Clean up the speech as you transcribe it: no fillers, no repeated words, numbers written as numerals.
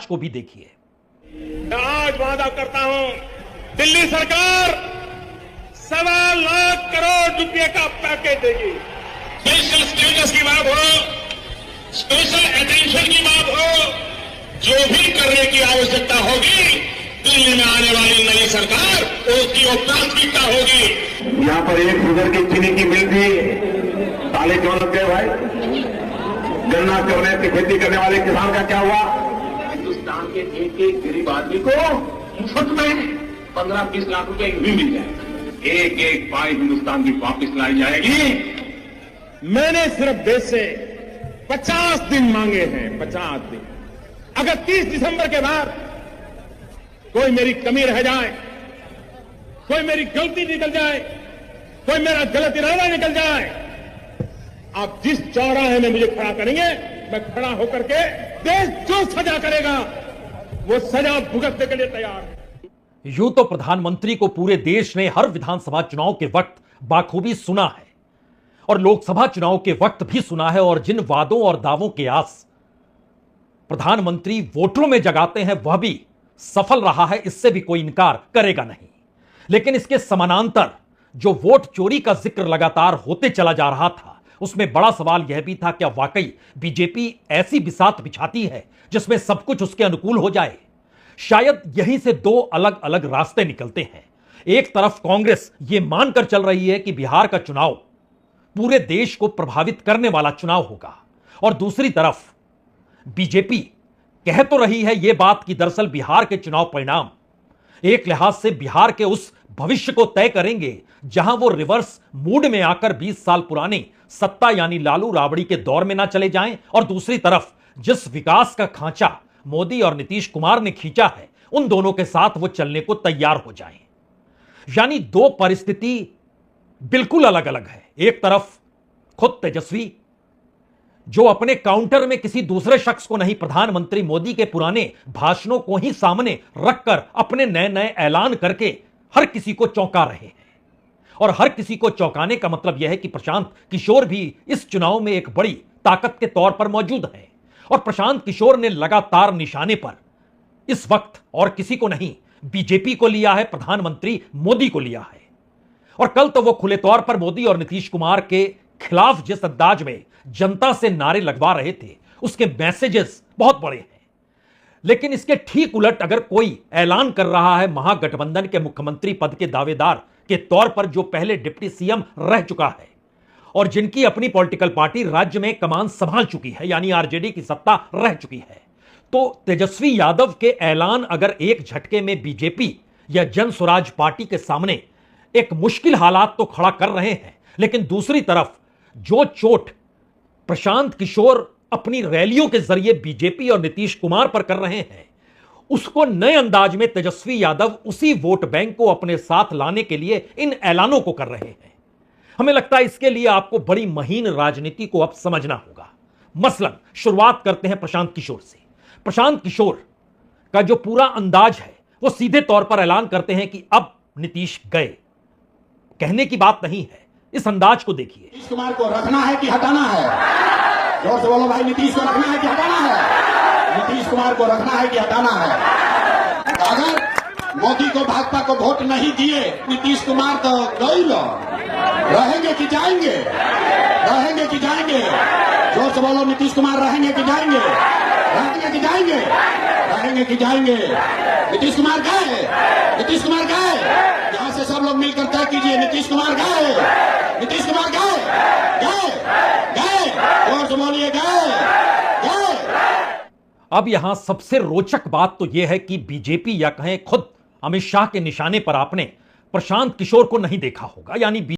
अंदाज को भी देखिए। मैं आज वादा करता हूं, दिल्ली सरकार 1.25 लाख करोड़ रुपए का पैकेज देगी। स्पेशल स्टेटस की बात हो, स्पेशल अटेंशन की बात हो, जो भी करने की आवश्यकता होगी दिल्ली में आने वाली नई सरकार उसकी वो प्राथमिकता होगी। यहाँ पर एक शुगर की चीनी की मिल थी, ताले क्यों लग गए भाई? गन्ना करने की खेती करने वाले किसान का क्या हुआ? हिंदुस्तान के एक गरीब आदमी को मुफ्त में 15-20 लाख रुपए भी मिल जाएगा। एक एक पाई हिंदुस्तान की वापस लाई जाएगी। मैंने सिर्फ देश से 50 दिन मांगे हैं, 50 दिन। अगर 30 दिसंबर के बाद कोई मेरी कमी रह जाए, कोई मेरी गलती निकल जाए, कोई मेरा गलत इरादा निकल जाए, आप जिस चौराहे में मुझे खड़ा करेंगे, मैं खड़ा होकर के देश जो सजा करेगा वो सजा भुगतने के लिए तैयार है। यूं तो प्रधानमंत्री को पूरे देश ने हर विधानसभा चुनाव के वक्त बाखूबी सुना है और लोकसभा चुनाव के वक्त भी सुना है, और जिन वादों और दावों के आस प्रधानमंत्री वोटरों में जगाते हैं वह भी सफल रहा है, इससे भी कोई इनकार करेगा नहीं। लेकिन इसके समानांतर जो वोट चोरी का जिक्र लगातार होते चला जा रहा था, उसमें बड़ा सवाल यह भी था, क्या वाकई बीजेपी ऐसी बिसात बिछाती है जिसमें सब कुछ उसके अनुकूल हो जाए? शायद यहीं से दो अलग अलग रास्ते निकलते हैं। एक तरफ कांग्रेस यह मानकर चल रही है कि बिहार का चुनाव पूरे देश को प्रभावित करने वाला चुनाव होगा, और दूसरी तरफ बीजेपी कह तो रही है यह बात कि दरअसल बिहार के चुनाव परिणाम एक लिहाज से बिहार के उस भविष्य को तय करेंगे जहां वो रिवर्स मूड में आकर 20 साल पुराने सत्ता यानी लालू राबड़ी के दौर में ना चले जाएं, और दूसरी तरफ जिस विकास का खांचा मोदी और नीतीश कुमार ने खींचा है उन दोनों के साथ वो चलने को तैयार हो जाएं। यानी दो परिस्थिति बिल्कुल अलग अलग है। एक तरफ खुद तेजस्वी जो अपने काउंटर में किसी दूसरे शख्स को नहीं, प्रधानमंत्री मोदी के पुराने भाषणों को ही सामने रखकर अपने नए नए ऐलान करके हर किसी को चौंका रहे हैं। और हर किसी को चौंकाने का मतलब यह है कि प्रशांत किशोर भी इस चुनाव में एक बड़ी ताकत के तौर पर मौजूद हैं, और प्रशांत किशोर ने लगातार निशाने पर इस वक्त और किसी को नहीं, बीजेपी को लिया है, प्रधानमंत्री मोदी को लिया है। और कल तो वो खुले तौर पर मोदी और नीतीश कुमार के खिलाफ जिस अंदाज में जनता से नारे लगवा रहे थे, उसके मैसेजेस बहुत बड़े हैं। लेकिन इसके ठीक उलट अगर कोई ऐलान कर रहा है महागठबंधन के मुख्यमंत्री पद के दावेदार के तौर पर, जो पहले डिप्टी सीएम रह चुका है और जिनकी अपनी पॉलिटिकल पार्टी राज्य में कमान संभाल चुकी है, यानी आरजेडी की सत्ता रह चुकी है, तो तेजस्वी यादव के ऐलान अगर एक झटके में बीजेपी या जन स्वराज पार्टी के सामने एक मुश्किल हालात तो खड़ा कर रहे हैं, लेकिन दूसरी तरफ जो चोट प्रशांत किशोर अपनी रैलियों के जरिए बीजेपी और नीतीश कुमार पर कर रहे हैं, उसको नए अंदाज में तेजस्वी यादव उसी वोट बैंक को अपने साथ लाने के लिए इन ऐलानों को कर रहे हैं। हमें लगता है इसके लिए आपको बड़ी महीन राजनीति को अब समझना होगा। मसलन शुरुआत करते हैं प्रशांत किशोर से। प्रशांत किशोर का जो पूरा अंदाज है वो सीधे तौर पर ऐलान करते हैं कि अब नीतीश गए, कहने की बात नहीं है। इस अंदाज को देखिए। नीतीश कुमार को रखना है कि हटाना है? जोर से बोलो भाई, नीतीश को रखना है कि हटाना है? नीतीश कुमार को रखना है कि हटाना है? अगर मोदी को भाजपा को वोट नहीं दिए, नीतीश कुमार तो गई लो, रहेंगे कि जाएंगे? रहेंगे कि जाएंगे? जोर से बोलो, नीतीश कुमार रहेंगे कि जाएंगे? रहेंगे कि जाएंगे? रहेंगे कि जाएंगे? नीतीश कुमार गए, नीतीश कुमार गए। यहां से सब लोग मिलकर तय कीजिए, नीतीश कुमार गए, नीतीश कुमार गए, गए, गए, जोर से बोलिए, गए, गए। अब यहां सबसे रोचक बात तो यह है कि बीजेपी या कहें खुद अमित शाह के निशाने पर आपने प्रशांत किशोर को नहीं देखा होगा, यानी